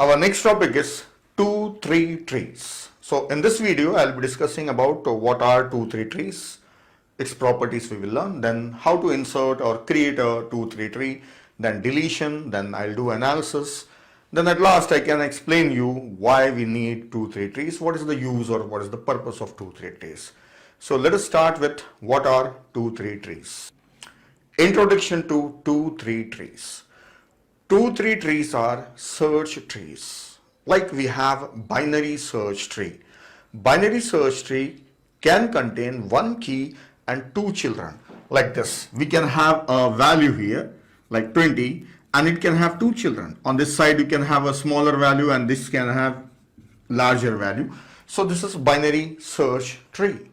Our next topic is 2-3 trees. So in this video, I'll be discussing about what are 2-3 trees, its properties we will learn, then how to insert or create a 2-3 tree, then deletion, then I'll do analysis. Then at last I can explain you why we need 2-3 trees, what is the use or what is the purpose of 2-3 trees. So let us start with what are 2-3 trees. Introduction to 2-3 trees. 2-3 trees are search trees. Like we have binary search tree. Binary search tree can contain one key and two children like this. We can have a value here like 20 and it can have two children. On this side you can have a smaller value and this can have larger value. So this is binary search tree.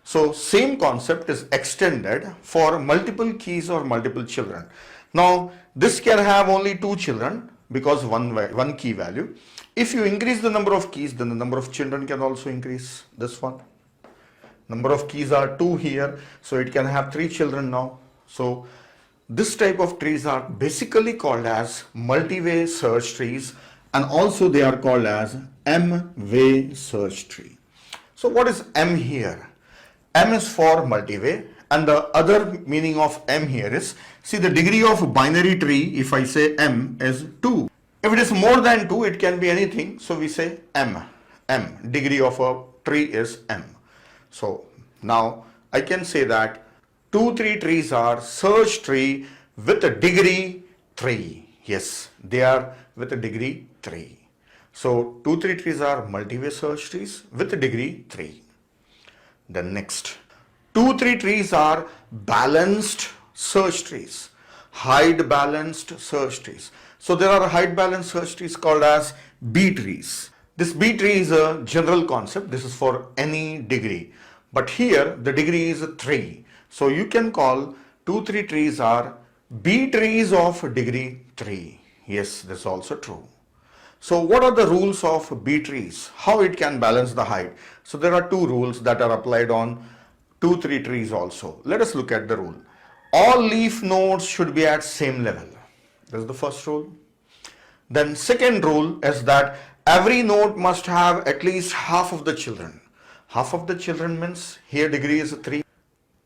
So same concept is extended for multiple keys or multiple children. Now this can have only two children because one key value. If you increase the number of keys, then the number of children can also increase. This one. Number of keys are 2 here, so it can have 3 children now. So this type of trees are basically called as multi-way search trees, and also they are called as M-way search tree. So what is M here? M is for multi-way, and the other meaning of M here is, see the degree of binary tree, if I say M is 2. If it is more than 2, it can be anything, so we say M. Degree of a tree is M. So now I can say that 2-3 trees are search tree with a degree 3. Yes, they are with a degree 3. So 2-3 trees are multi-way search trees with a degree 3. Then next, 2-3 trees are balanced search trees, hide balanced search trees. So there are hide balanced search trees called as B trees. This B tree is a general concept. This is for any degree. But here the degree is 3. So you can call 2-3 trees are B trees of degree 3. Yes, this is also true. So what are the rules of B trees? How it can balance the height? So there are two rules that are applied on 2-3 trees also. Let us look at the rule. All leaf nodes should be at same level. This is the first rule. Then second rule is that every node must have at least half of the children. Half of the children means here degree is 3.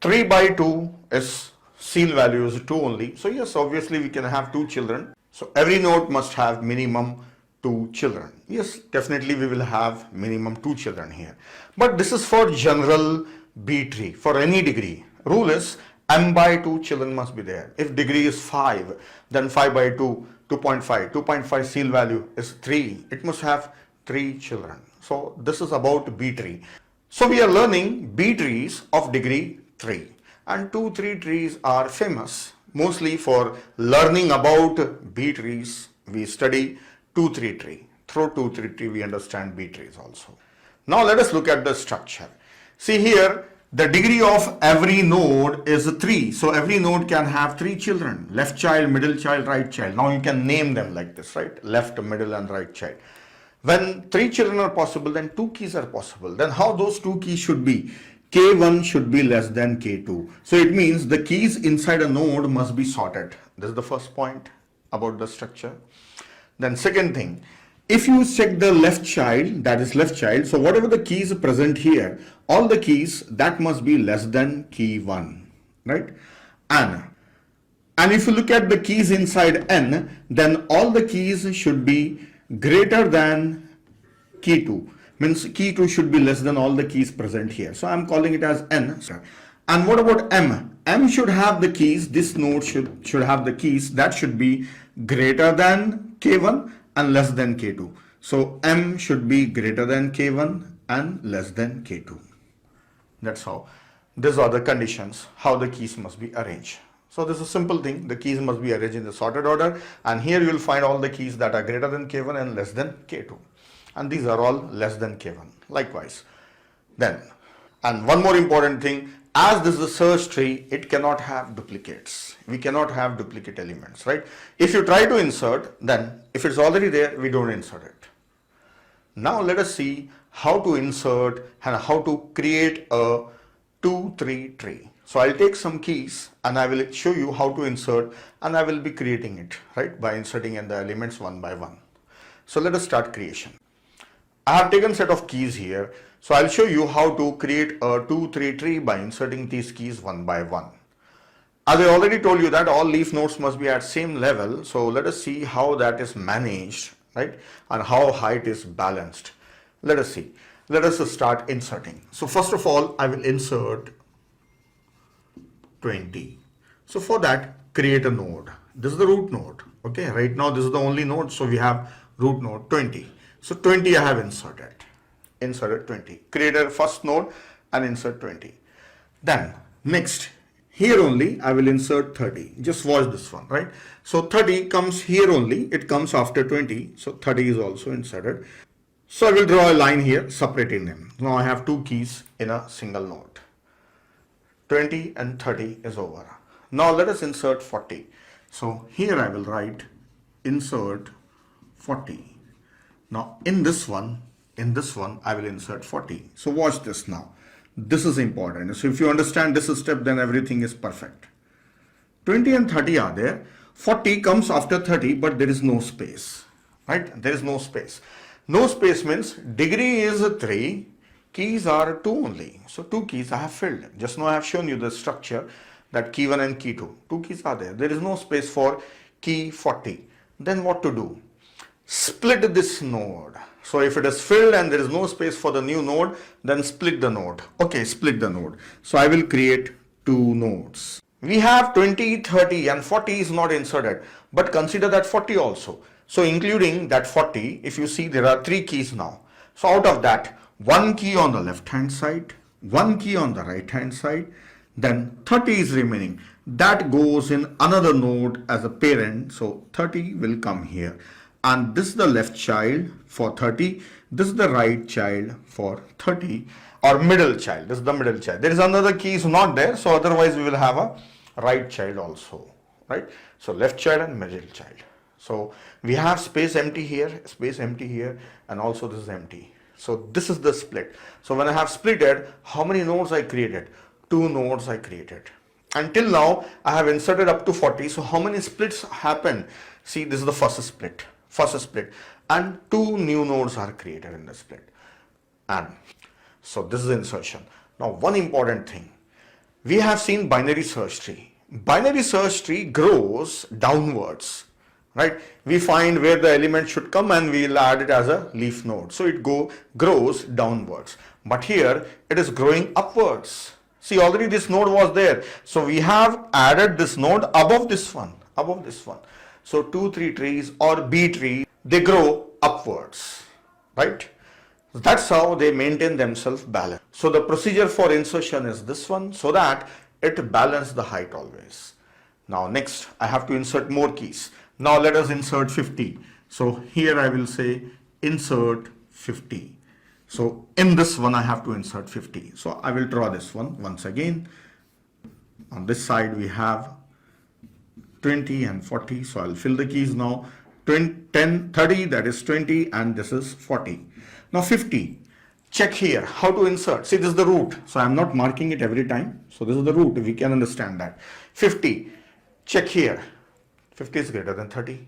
3 by 2 is seal value is 2 only. So yes, obviously we can have 2 children. So every node must have minimum 2 children. Yes, definitely we will have minimum 2 children here. But this is for general B tree, for any degree. Rule is M by 2 children must be there. If degree is 5, then 5 by 2, 2.5. 2.5 seal value is 3. It must have 3 children. So this is about B tree. So we are learning B trees of degree 3. And 2-3 trees are famous. Mostly for learning about B trees, we study 2-3 tree. Through 2-3 tree, we understand B trees also. Now let us look at the structure. See here, the degree of every node is 3. So every node can have 3 children. Left child, middle child, right child. Now you can name them like this, right? Left, middle and right child. When 3 children are possible, then 2 keys are possible. Then how those 2 keys should be? K1 should be less than K2. So it means the keys inside a node must be sorted. This is the first point about the structure. Then second thing, if you check the left child, that is left child, so whatever the keys present here, all the keys that must be less than key 1, right? And if you look at the keys inside N, then all the keys should be greater than key 2. Means key 2 should be less than all the keys present here. So I'm calling it as N. And what about M? M should have the keys, this node should have the keys that should be greater than K1 and less than K2. So M should be greater than K1 and less than K2. That's how. These are the conditions, how the keys must be arranged. So this is a simple thing. The keys must be arranged in the sorted order. And here you will find all the keys that are greater than K1 and less than K2. And these are all less than K1. Likewise. Then, and one more important thing, as this is a search tree, it cannot have duplicates. We cannot have duplicate elements, right? If you try to insert, then if it's already there, we don't insert it. Now let us see how to insert and how to create a 2-3 tree. So I'll take some keys and I will show you how to insert, and I will be creating it, right, by inserting in the elements one by one. So let us start creation. I have taken set of keys here. So I'll show you how to create a 2-3 tree by inserting these keys one by one. As I already told you that all leaf nodes must be at same level. So let us see how that is managed, right? And how height is balanced. Let us see. Let us start inserting. So first of all, I will insert 20. So for that, create a node. This is the root node. Okay, right now this is the only node. So we have root node 20. So 20 I have inserted. Inserted 20. Create a first node and insert 20. Then next, here only I will insert 30. Just watch this one, right? So 30 comes here only. It comes after 20. So 30 is also inserted. So I will draw a line here separating them. Now I have two keys in a single node. 20 and 30 is over. Now let us insert 40. So here I will write insert 40. Now in this one I will insert 40. So watch this now. This is important. So if you understand this step, then everything is perfect. 20 and 30 are there. 40 comes after 30, but there is no space, right? There is no space. No space means degree is 3, keys are 2 only. So 2 keys I have filled. Just now I have shown you the structure that key 1 and key 2. 2 keys are there. There is no space for key 40. Then what to do? Split this node. So if it is filled and there is no space for the new node, then split the node. Okay, split the node. So I will create 2 nodes. We have 20, 30 and 40 is not inserted, but consider that 40 also. So including that 40, if you see there are 3 keys now. So out of that, 1 key on the left hand side, 1 key on the right hand side, then 30 is remaining. That goes in another node as a parent. So 30 will come here. And this is the left child for 30. This is the right child for 30, or middle child. This is the middle child. There is another key is not there. So otherwise we will have a right child also, right? So left child and middle child. So we have space empty here, and also this is empty. So this is the split. So when I have splitted, how many nodes I created? 2 nodes I created. Until now, I have inserted up to 40. So how many splits happen? See, this is the first split. And 2 new nodes are created in the split. And so this is insertion. Now one important thing. We have seen binary search tree. Binary search tree grows downwards, right? We find where the element should come and we'll add it as a leaf node. So it grows downwards. But here it is growing upwards. See, already this node was there. So we have added this node above this one. So 2-3 trees or B tree, they grow upwards, right? That's how they maintain themselves balanced. So the procedure for insertion is this one, so that it balances the height always. Now next, I have to insert more keys. Now let us insert 50. So here I will say insert 50. So in this one I have to insert 50. So I will draw this one once again. On this side we have 20 and 40. So I'll fill the keys now. 10, 30, that is 20, and this is 40. Now 50. Check here how to insert. See, this is the root. So I'm not marking it every time. So this is the root. We can understand that. 50. Check here. 50 is greater than 30.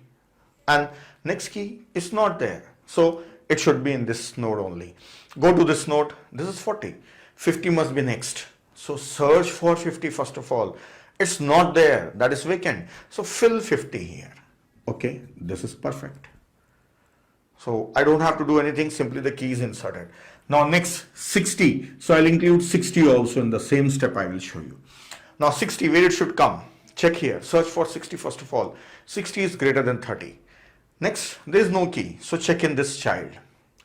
And next key is not there. So it should be in this node only. Go to this node. This is 40. 50 must be next. So search for 50 first of all. It's not there. That is vacant. So fill 50 here. Okay. This is perfect. So I don't have to do anything. Simply the key is inserted. Now next 60. So I'll include 60 also in the same step I will show you. Now 60, where it should come. Check here. Search for 60 first of all. 60 is greater than 30. Next, there is no key. So check in this child.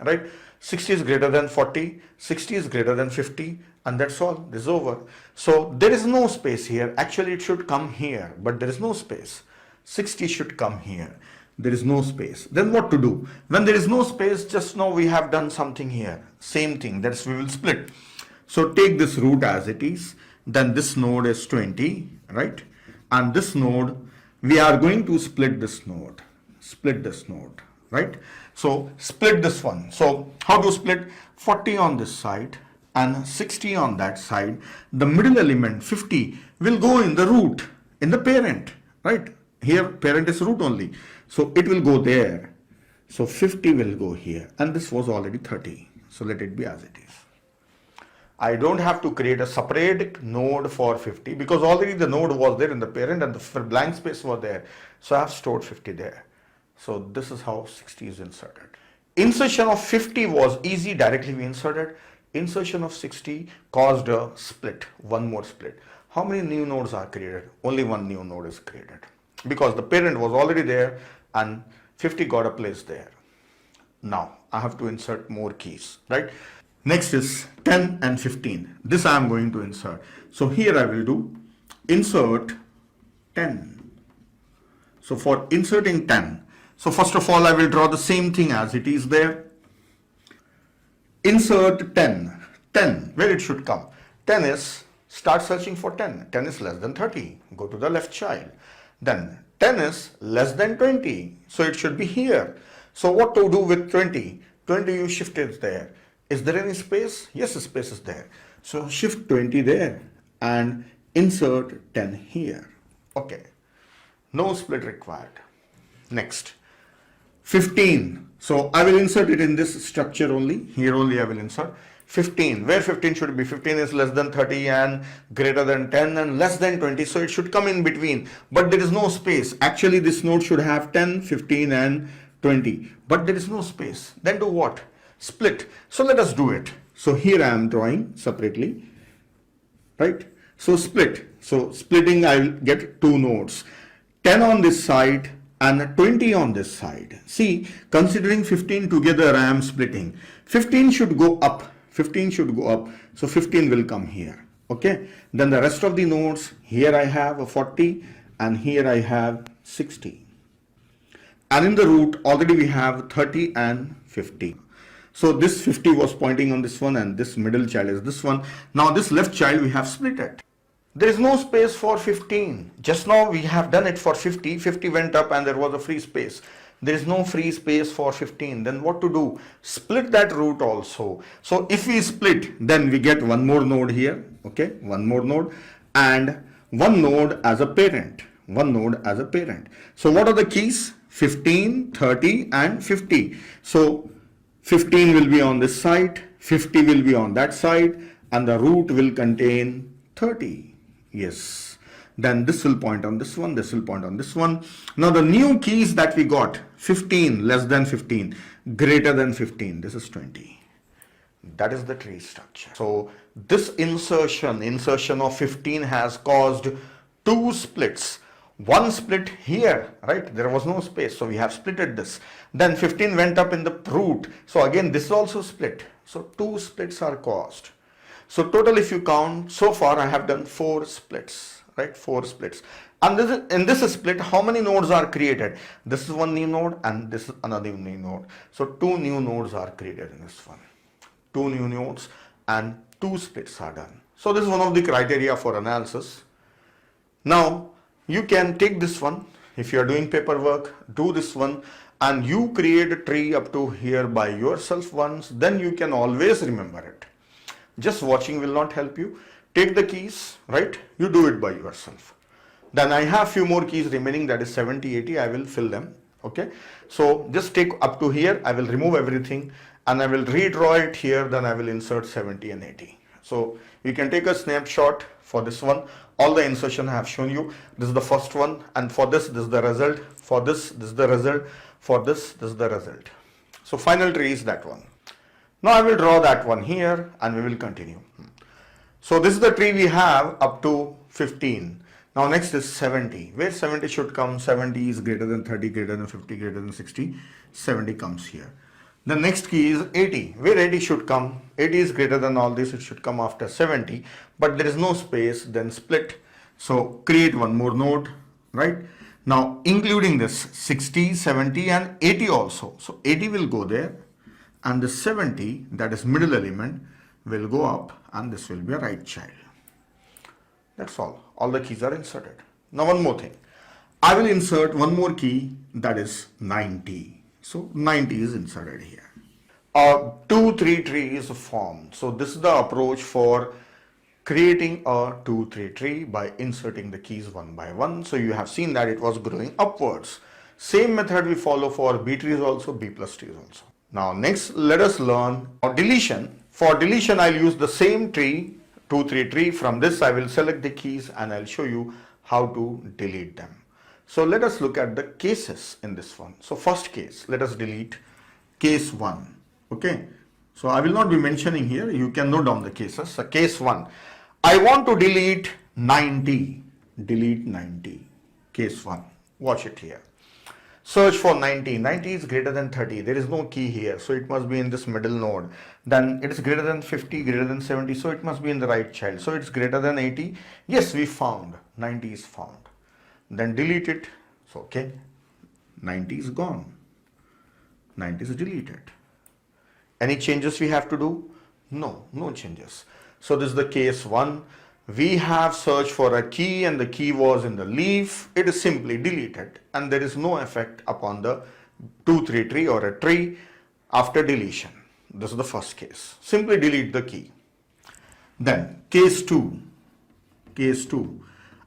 Right? 60 is greater than 40. 60 is greater than 50. And that's all. This is over. So there is no space here. Actually, it should come here. But there is no space. 60 should come here. There is no space. Then what to do? When there is no space, just now we have done something here. Same thing. That's we will split. So take this root as it is. Then this node is 20. Right? And this node, we are going to split this node. Split this node. Right? So split this one. So how to split? 40 on this side and 60 on that side. The middle element 50 will go in the root, in the parent. Right? Here parent is root only. So it will go there. So 50 will go here, and this was already 30. So let it be as it is. I don't have to create a separate node for 50 because already the node was there in the parent and the blank space was there. So I have stored 50 there. So this is how 60 is inserted. Insertion of 50 was easy, directly we inserted. Insertion of 60 caused a split, one more split. How many new nodes are created? Only one new node is created because the parent was already there and 50 got a place there. Now I have to insert more keys, right? Next is 10 and 15. This I am going to insert. So here I will do insert 10. So for inserting 10, so first of all I will draw the same thing as it is there. Insert 10. 10, where it should come? 10 is, start searching for 10. 10 is less than 30. Go to the left child. Then 10 is less than 20. So it should be here. So what to do with 20? 20 you shift it there. Is there any space? Yes, the space is there. So shift 20 there and insert 10 here. Okay. No split required. Next. 15. So I will insert it in this structure only. Here only I will insert 15. Where 15 should be? 15 is less than 30 and greater than 10 and less than 20. So it should come in between. But there is no space. Actually this node should have 10, 15 and 20. But there is no space. Then do what? Split. So let us do it. So here I am drawing separately. Right? So split. So splitting I will get two nodes. 10 on this side and 20 on this side. See, considering 15 together I am splitting. 15 should go up. 15 should go up. So 15 will come here. Okay. Then the rest of the nodes, here I have a 40 and here I have 60. And in the root already we have 30 and 50. So this 50 was pointing on this one and this middle child is this one. Now this left child we have split it. There is no space for 15. Just now we have done it for 50. 50 went up and there was a free space. There is no free space for 15. Then what to do? Split that root also. So if we split, then we get one more node here. Okay, one more node and one node as a parent. One node as a parent. So what are the keys? 15, 30 and 50. So 15 will be on this side, 50 will be on that side and the root will contain 30. Yes. Then this will point on this one, this will point on this one. Now the new keys that we got, 15, less than 15, greater than 15, this is 20. That is the tree structure. So this insertion of 15 has caused two splits. One split here, right? There was no space. So we have splitted this. Then 15 went up in the root. So again, this is also split. So two splits are caused. So total, if you count, so far I have done 4 splits, right? 4 splits. And in this split, how many nodes are created? This is one new node and this is another new node. So 2 new nodes are created in this one. 2 new nodes and 2 splits are done. So this is one of the criteria for analysis. Now you can take this one. If you are doing paperwork, do this one and you create a tree up to here by yourself once, then you can always remember it. Just watching will not help you. Take the keys, right? You do it by yourself. Then I have few more keys remaining, that is 70, 80. I will fill them. Okay. So just take up to here. I will remove everything and I will redraw it here. Then I will insert 70 and 80. So you can take a snapshot for this one. All the insertion I have shown you. This is the first one. And for this is the result. For this is the result. For this is the result. So final tree is that one. Now I will draw that one here and we will continue. So this is the tree we have up to 15. Now next is 70. Where 70 should come? 70 is greater than 30, greater than 50, greater than 60. 70 comes here. The next key is 80. Where 80 should come? 80 is greater than all this. It should come after 70. But there is no space. Then split. So create one more node. Right? Now including this 60, 70 and 80 also. So 80 will go there. And the 70, that is middle element, will go up and this will be a right child. That's all. All the keys are inserted. Now one more thing. I will insert one more key, that is 90. So 90 is inserted here. 2-3 tree is formed. So this is the approach for creating a 2-3 tree by inserting the keys one by one. So you have seen that it was growing upwards. Same method we follow for B trees also, B plus trees also. Now next, let us learn deletion. For deletion, I'll use the same tree, 2, 3 tree. From this, I will select the keys and I'll show you how to delete them. So let us look at the cases in this one. So first case, let us delete case 1. Okay. So I will not be mentioning here. You can note down the cases. So case 1. I want to delete 90. Delete 90. Case 1. Watch it here. Search for 90. 90 is greater than 30. There is no key here. So it must be in this middle node. Then it is greater than 50, greater than 70. So it must be in the right child. So it's greater than 80. Yes, we found. 90 is found. Then delete it. So okay. 90 is gone. 90 is deleted. Any changes we have to do? No, no changes. So this is the case 1. We have searched for a key and the key was in the leaf. It is simply deleted and there is no effect upon the 2, 3 tree or a tree after deletion. This is the first case. Simply delete the key. Then case 2. Case 2.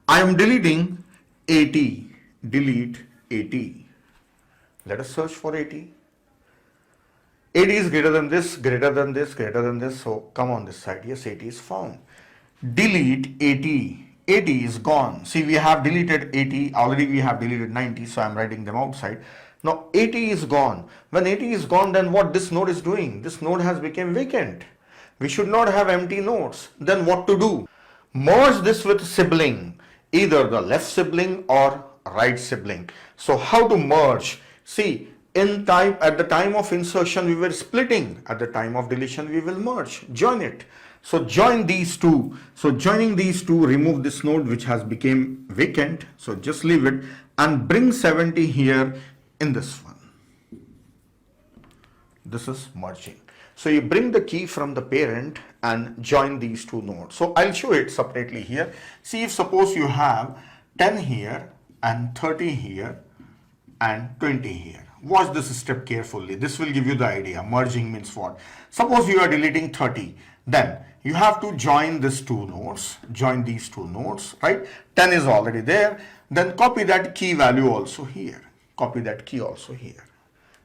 I am deleting 80. Delete 80. Let us search for 80. 80 is greater than this, greater than this, greater than this. So come on this side. Yes, 80 is found. Delete 80. 80 is gone. See, we have deleted 80. Already we have deleted 90. So I'm writing them outside. Now 80 is gone. When 80 is gone, then what this node is doing? This node has become vacant. We should not have empty nodes. Then what to do? Merge this with sibling. Either the left sibling or right sibling. So how to merge? See, at the time of insertion we were splitting. At the time of deletion we will merge. Join it. So join these two. So joining these two, remove this node which has become vacant. So just leave it and bring 70 here in this one. This is merging. So you bring the key from the parent and join these two nodes. So I'll show it separately here. See, if suppose you have 10 here and 30 here and 20 here. Watch this step carefully. This will give you the idea. Merging means what? Suppose you are deleting 30. Then you have to join these two nodes. Join these two nodes, right? 10 is already there. Then copy that key value also here. Copy that key also here.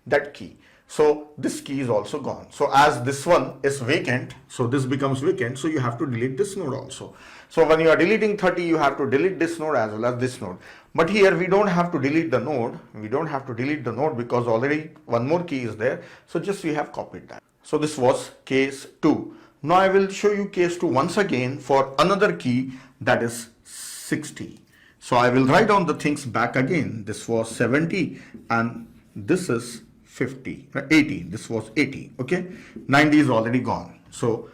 That key. So this key is also gone. So as this one is vacant, so this becomes vacant. So you have to delete this node also. So when you are deleting 30, you have to delete this node as well as this node. But here we don't have to delete the node. We don't have to delete the node because already one more key is there. So just we have copied that. So this was case 2. Now I will show you case 2 once again for another key, that is 60. So I will write down the things back again. This was 70 and this is 50, 80. This was 80. Okay. 90 is already gone. So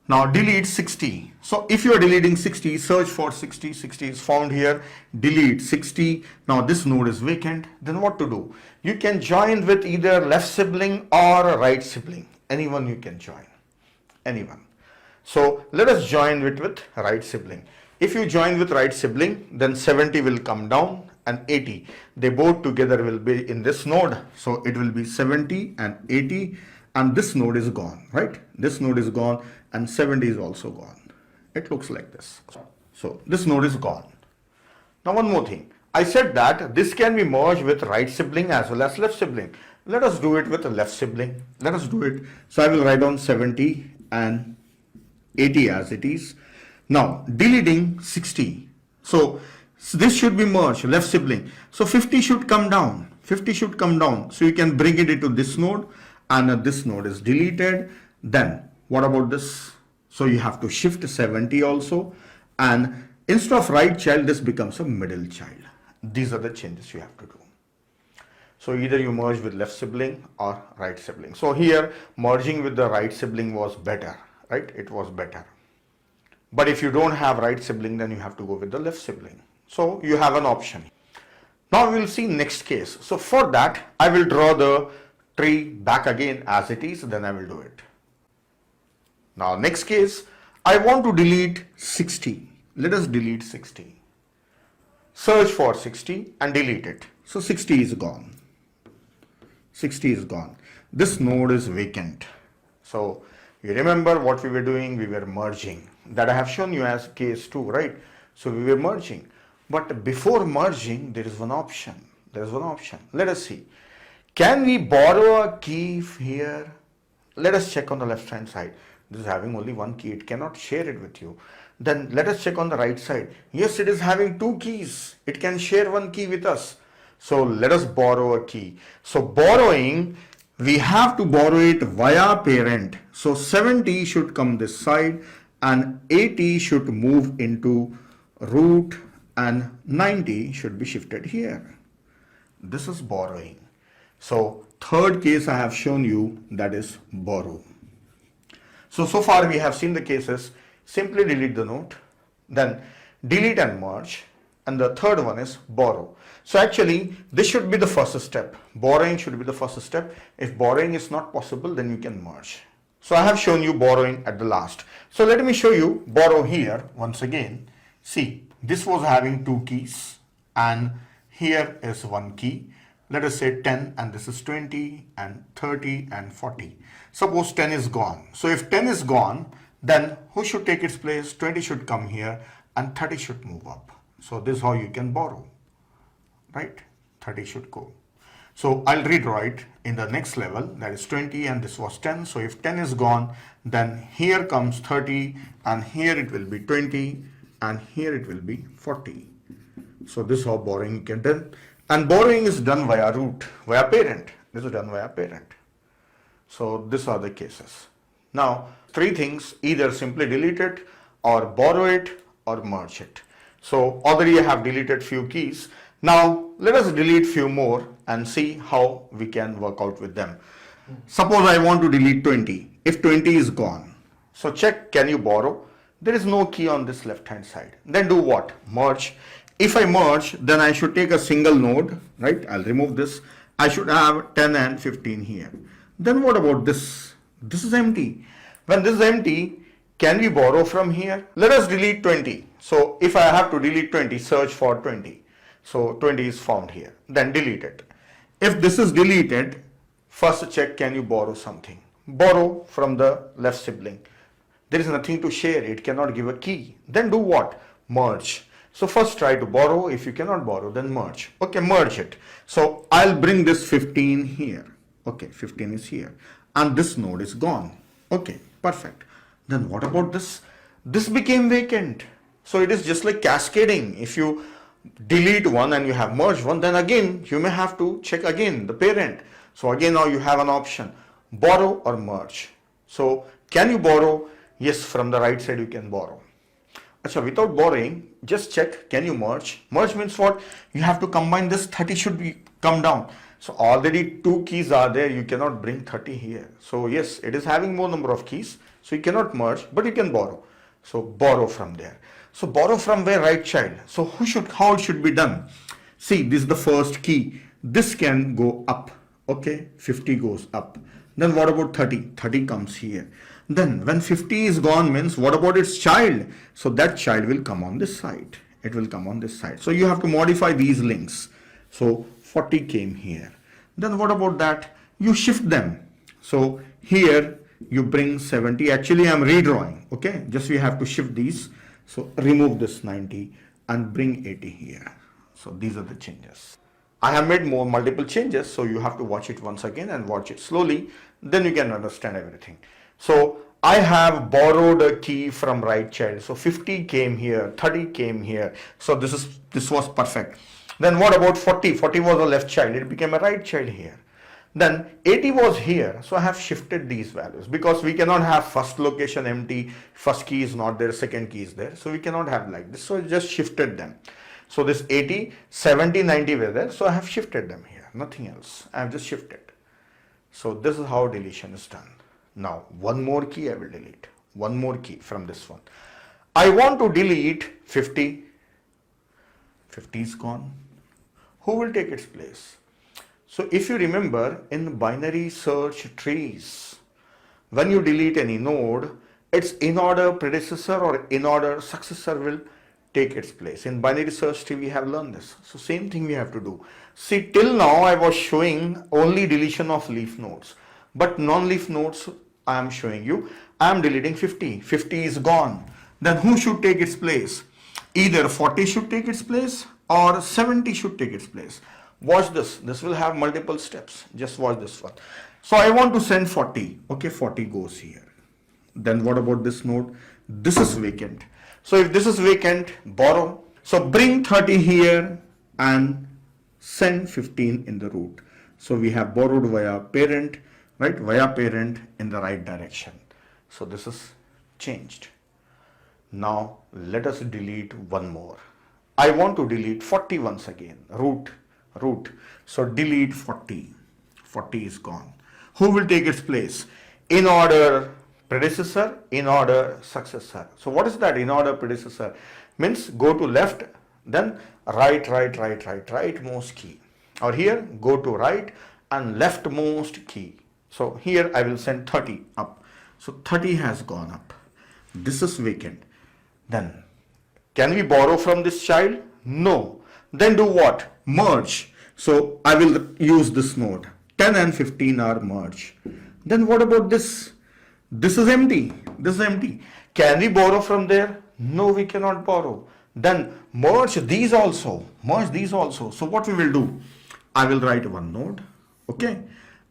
now delete 60. So if you are deleting 60, search for 60. 60 is found here. Delete 60. Now this node is vacant. Then what to do? You can join with either left sibling or right sibling. Anyone you can join. Anyone. So let us join with right sibling. If you join with right sibling, then 70 will come down and 80. They both together will be in this node. So it will be 70 and 80 and this node is gone, right? This node is gone and 70 is also gone. It looks like this. So this node is gone. Now one more thing. I said that this can be merged with right sibling as well as left sibling. Let us do it with the left sibling. Let us do it. So I will write down 70 and 80 as it is. Now deleting 60. So this should be merged, left sibling. So 50 should come down. 50 should come down. So you can bring it into this node and this node is deleted. Then what about this? So you have to shift 70 also. And instead of right child, this becomes a middle child. These are the changes you have to do. So either you merge with left sibling or right sibling. So here merging with the right sibling was better, right? It was better. But if you don't have right sibling, then you have to go with the left sibling. So you have an option. Now we will see next case. So for that, I will draw the tree back again as it is, then I will do it. Now next case, I want to delete 60. Let us delete 60. Search for 60 and delete it. So 60 is gone. 60 is gone. This node is vacant. So you remember what we were doing? We were merging. That I have shown you as case 2, right? So we were merging. But before merging, there is one option. There is one option. Let us see. Can we borrow a key here? Let us check on the left hand side. This is having only one key. It cannot share it with you. Then let us check on the right side. Yes, it is having two keys. It can share one key with us. So let us borrow a key. So borrowing, we have to borrow it via parent. So 70 should come this side and 80 should move into root and 90 should be shifted here. This is borrowing. So third case I have shown you, that is borrow. So far we have seen the cases. Simply delete the note, then delete and merge, and the third one is borrow. So actually this should be the first step. Borrowing should be the first step. If borrowing is not possible, then you can merge. So I have shown you borrowing at the last. So let me show you borrow here once again. See, this was having two keys and here is one key. Let us say 10 and this is 20 and 30 and 40. Suppose 10 is gone. So if 10 is gone, then who should take its place? 20 should come here and 30 should move up. So this is how you can borrow, right? 30 should go. So I'll redraw it in the next level, that is 20 and this was 10. So if 10 is gone, then here comes 30 and here it will be 20 and here it will be 40. So this is how borrowing can be done. And borrowing is done via root, via parent. This is done via parent. So these are the cases. Now, three things, either simply delete it or borrow it or merge it. So already I have deleted few keys. Now let us delete few more and see how we can work out with them. Suppose I want to delete 20. If 20 is gone, so check, can you borrow? There is no key on this left hand side. Then do what? Merge. If I merge, then I should take a single node, right? I'll remove this. I should have 10 and 15 here. Then what about this? This is empty. When this is empty, can we borrow from here? Let us delete 20. So if I have to delete 20, search for 20. So 20 is found here. Then delete it. If this is deleted, first check, can you borrow something? Borrow from the left sibling. There is nothing to share. It cannot give a key. Then do what? Merge. So first try to borrow. If you cannot borrow, then merge. Okay, merge it. So I'll bring this 15 here. Okay, 15 is here. And this node is gone. Okay, perfect. Then what about this? This became vacant. So it is just like cascading. If you delete one and you have merged one, then again you may have to check again the parent. So again now you have an option, borrow or merge. So can you borrow? Yes, from the right side you can borrow. So without borrowing, just check, can you merge? Merge means what? You have to combine this, 30 should be come down. So already two keys are there, you cannot bring 30 here. So yes, it is having more number of keys, so you cannot merge, but you can borrow. So borrow from there. So borrow from where? Right child. So how it should be done? See, this is the first key. This can go up. Okay, 50 goes up. Then what about 30? 30 comes here. Then when 50 is gone means what about its child? So that child will come on this side. It will come on this side. So you have to modify these links. So 40 came here. Then what about that? You shift them. So here you bring 70. Actually I am redrawing. Okay, just we have to shift these. So remove this 90 and bring 80 here. So these are the changes. I have made multiple changes, so you have to watch it once again and watch it slowly. Then you can understand everything. So I have borrowed a key from right child. So 50 came here, 30 came here. So this was perfect. Then what about 40? 40 was a left child. It became a right child here. Then 80 was here. So I have shifted these values because we cannot have first location empty. First key is not there, second key is there. So we cannot have like this. So I just shifted them. So this 80, 70, 90 were there. So I have shifted them here. Nothing else. I have just shifted. So this is how deletion is done. Now one more key I will delete. One more key from this one. I want to delete 50. 50 is gone. Who will take its place? So if you remember in binary search trees, when you delete any node, its in-order predecessor or in-order successor will take its place. In binary search tree we have learned this. So same thing we have to do. See, till now I was showing only deletion of leaf nodes, but non-leaf nodes I am showing you. I am deleting 50. 50 is gone. Then who should take its place? Either 40 should take its place or 70 should take its place. Watch this. This will have multiple steps. Just watch this one. So I want to send 40. Okay, 40 goes here. Then what about this node? This is vacant. So if this is vacant, borrow. So bring 30 here and send 15 in the root. So we have borrowed via parent, right? Via parent in the right direction. So this is changed. Now let us delete one more. I want to delete 40 once again. Root. So delete 40. 40 is gone. Who will take its place? In order predecessor, in order successor. So what is that in order predecessor? Means go to left, then rightmost key. Or here go to right and leftmost key. So here I will send 30 up. So 30 has gone up. This is vacant. Then can we borrow from this child? No. Then do what? Merge. So I will use this node. 10 and 15 are merged. Then what about this? This is empty. This is empty. Can we borrow from there? No, we cannot borrow. Then merge these also. Merge these also. So what we will do? I will write one node. Okay.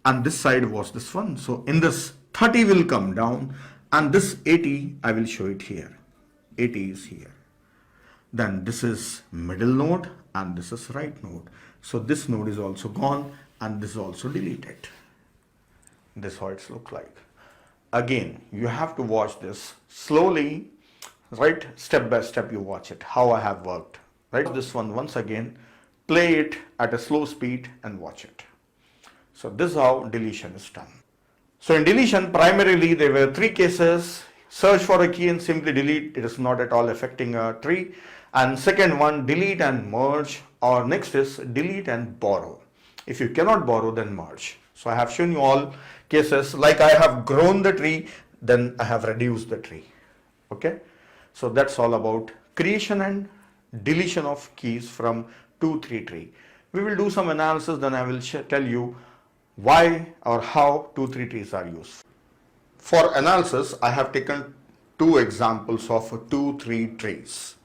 And this side was this one. So in this 30 will come down and this 80 I will show it here. 80 is here. Then this is middle node and this is right node. So this node is also gone and this is also deleted. This is how it's look like. Again, you have to watch this slowly, right? Step by step you watch it, how I have worked, right? This one once again, play it at a slow speed and watch it. So this is how deletion is done. So in deletion, primarily there were three cases. Search for a key and simply delete. It is not at all affecting a tree. And second one, delete and merge, or next is delete and borrow. If you cannot borrow, then merge. So I have shown you all cases, like I have grown the tree, then I have reduced the tree. Okay. So that's all about creation and deletion of keys from 2-3 tree. We will do some analysis, then I will tell you why or how 2-3 trees are used. For analysis, I have taken two examples of 2-3 trees.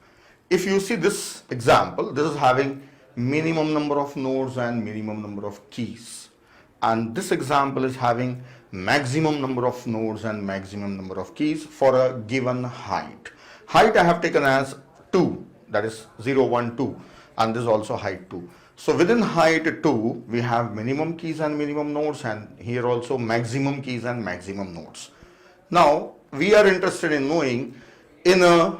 If you see this example, this is having minimum number of nodes and minimum number of keys. And this example is having maximum number of nodes and maximum number of keys for a given height. Height I have taken as 2, that is 0, 1, 2, and this is also height 2. So within height 2, we have minimum keys and minimum nodes, and here also maximum keys and maximum nodes. Now we are interested in knowing in a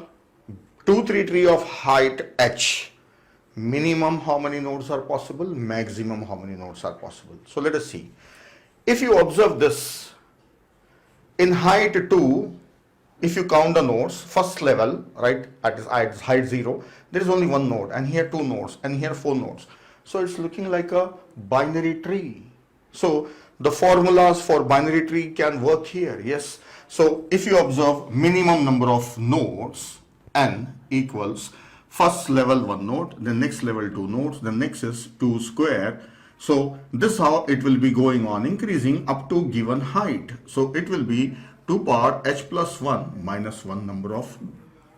2-3 tree of height h, minimum how many nodes are possible, maximum how many nodes are possible. So let us see. If you observe this, in height 2, if you count the nodes, first level, right, at height 0, there is only one node, and here 2 nodes, and here 4 nodes. So it's looking like a binary tree. So the formulas for binary tree can work here, yes. So if you observe minimum number of nodes, n equals first level 1 node, the next level 2 nodes, the next is 2 square. So this how it will be going on increasing up to given height. So it will be 2 power h plus 1 minus 1 number of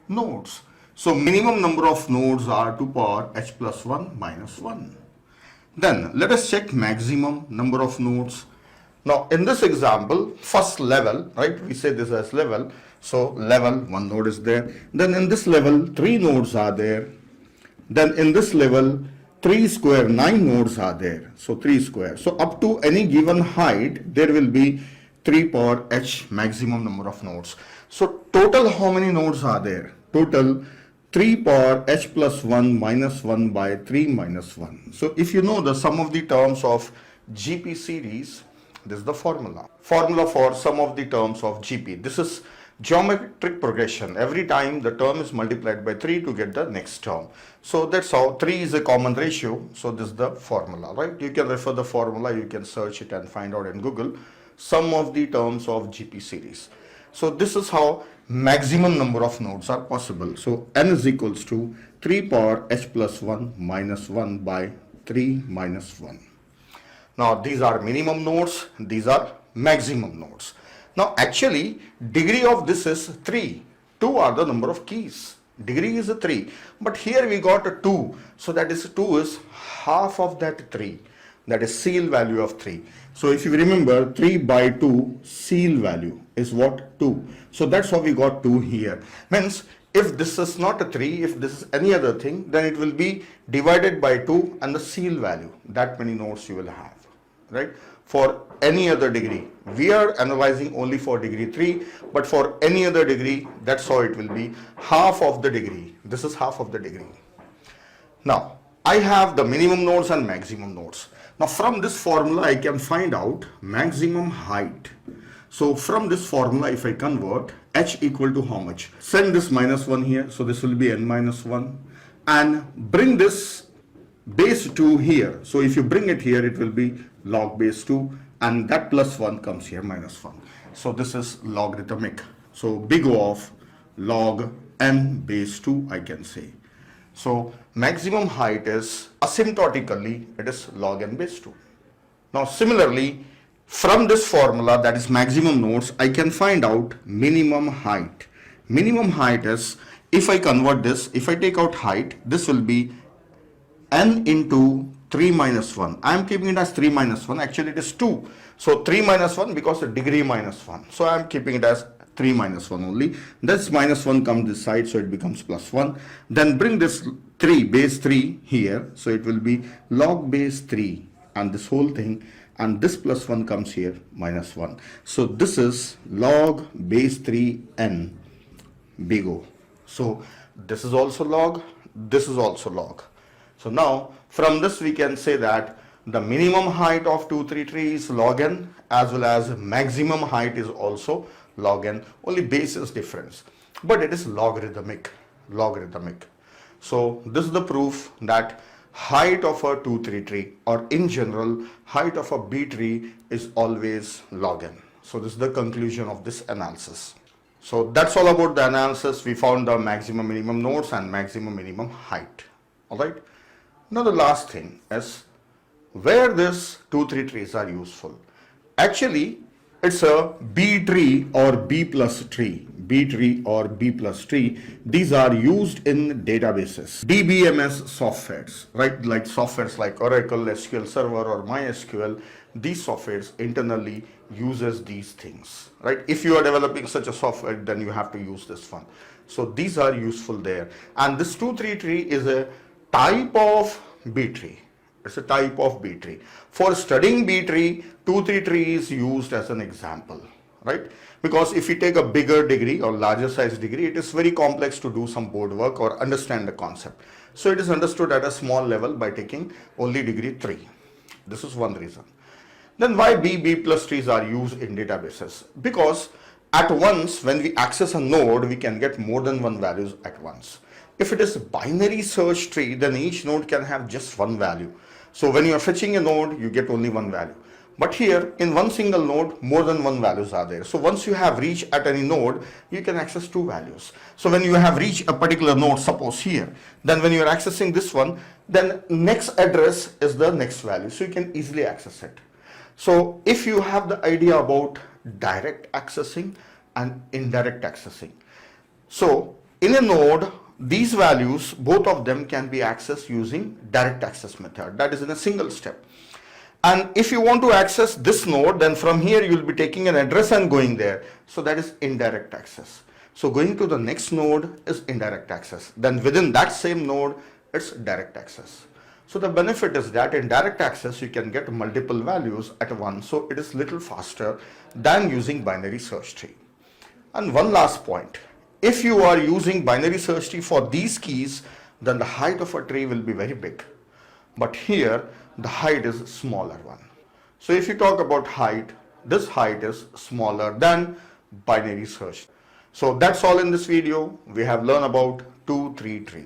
nodes. So minimum number of nodes are 2 power h plus 1 minus 1. Then let us check maximum number of nodes. Now in this example, first level, right, we say this as level. So level 1 node is there. Then in this level 3 nodes are there. Then in this level 3 square 9 nodes are there. So 3 square. So up to any given height there will be 3 power h maximum number of nodes. So total how many nodes are there? Total 3 power h plus 1 minus 1 by 3 minus 1. So if you know the sum of the terms of GP series, this is the formula. Formula for sum of the terms of GP. This is geometric progression. Every time the term is multiplied by 3 to get the next term. So that's how 3 is a common ratio. So this is the formula, right? You can refer the formula, you can search it and find out in Google sum of the terms of GP series. So this is how maximum number of nodes are possible. So n is equals to 3 power h plus 1 minus 1 by 3 minus 1. Now these are minimum nodes, these are maximum nodes. Now actually degree of this is 3. 2 are the number of keys. Degree is a 3, but here we got a 2. So that is 2 is half of that 3. That is seal value of 3. So if you remember, 3 by 2 seal value is what? 2. So that's how we got 2 here. Means if this is not a 3, if this is any other thing, then it will be divided by 2 and the seal value. That many nodes you will have, right? For any other degree. We are analyzing only for degree 3, but for any other degree, that's how it will be. Half of the degree. This is half of the degree. Now, I have the minimum nodes and maximum nodes. Now, from this formula, I can find out maximum height. So, from this formula, if I convert h equal to how much? Send this minus 1 here. So, this will be n minus 1. And bring this base 2 here. So, if you bring it here, it will be log base 2. And that plus 1 comes here, minus 1. So, this is logarithmic. So, big O of log n base 2, I can say. So, maximum height is asymptotically, it is log n base 2. Now, similarly, from this formula, that is maximum nodes, I can find out minimum height. Minimum height is, if I convert this, if I take out height, this will be n into 3 minus 1. I am keeping it as 3 minus 1. Actually, it is 2. So, 3 minus 1 because the degree minus 1. So, I am keeping it as 3 minus 1 only. This minus 1 comes this side, so it becomes plus 1. Then bring this 3, base 3 here. So, it will be log base 3 and this whole thing. And this plus 1 comes here, minus 1. So, this is log base 3 n big O. So, this is also log, this is also log. So, now from this we can say that the minimum height of 2, 3 tree is log n, as well as maximum height is also log n. Only base is difference, but it is logarithmic. So, this is the proof that height of a 2, 3 tree, or in general height of a B tree, is always log n. So, this is the conclusion of this analysis. So, that's all about the analysis. We found the maximum minimum nodes and maximum minimum height. Alright. Now, the last thing is where this 2, 3 trees are useful. Actually, it's a B tree or B plus tree. B tree or B plus tree. These are used in databases, DBMS softwares, right? Like softwares like Oracle, SQL Server or MySQL. These softwares internally uses these things, right? If you are developing such a software, then you have to use this one. So these are useful there. And this 2, 3 tree is a type of B tree. It's a type of B tree. For studying B tree, 2, 3 tree is used as an example, right? Because if you take a bigger degree or larger size degree, it is very complex to do some board work or understand the concept. So it is understood at a small level by taking only degree 3. This is one reason. Then why B plus trees are used in databases? Because at once when we access a node, we can get more than one values at once. If it is a binary search tree, then each node can have just one value. So when you are fetching a node, you get only one value. But here in one single node, more than one values are there. So once you have reached at any node, you can access two values. So when you have reached a particular node, suppose here, then when you are accessing this one, then next address is the next value. So you can easily access it. So if you have the idea about direct accessing and indirect accessing. So in a node, these values, both of them can be accessed using direct access method. That is in a single step. And if you want to access this node, then from here you will be taking an address and going there. So that is indirect access. So going to the next node is indirect access. Then within that same node, it's direct access. So the benefit is that in direct access, you can get multiple values at once. So it is little faster than using binary search tree. And one last point. If you are using binary search tree for these keys, then the height of a tree will be very big. But here, the height is smaller one. So if you talk about height, this height is smaller than binary search. So that's all in this video. We have learned about 2, 3 trees.